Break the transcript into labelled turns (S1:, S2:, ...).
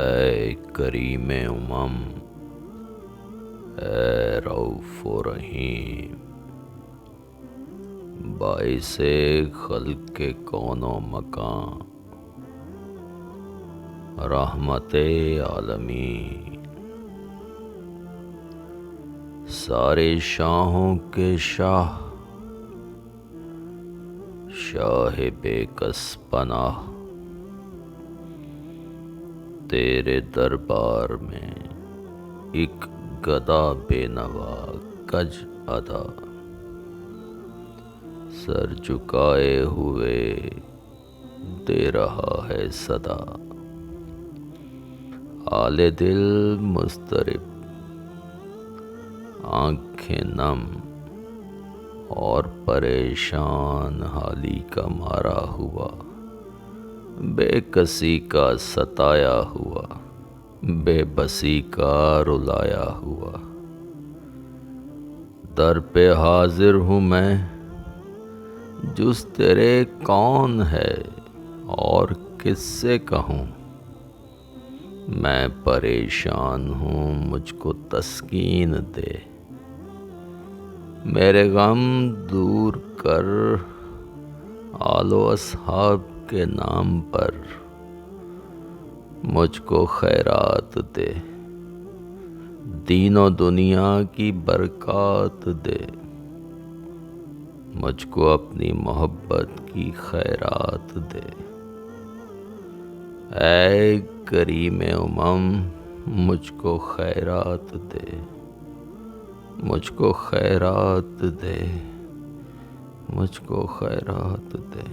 S1: اے کریم امم، اے رؤوف و رحیم، باعث خلق کے کون و مکان، رحمت عالمین، سارے شاہوں کے شاہ، شاہ بے کس پناہ، تیرے دربار میں ایک گدا بے نوا کج ادا، سر جھکائے ہوئے دے رہا ہے صدا، حال دل مضطرب، آنکھیں نم اور پریشان حالی کا مارا ہوا، بے کسی کا ستایا ہوا، بے بسی کا رلایا ہوا، در پہ حاضر ہوں میں، جز تیرے کون ہے اور کس سے کہوں، میں پریشان ہوں مجھ کو تسکین دے، میرے غم دور کر، آل و اصحاب کے نام پر مجھ کو خیرات دے، دین و دنیا کی برکات دے، مجھ کو اپنی محبت کی خیرات دے، اے کریم امم مجھ کو خیرات دے، مجھ کو خیرات دے، مجھ کو خیرات دے۔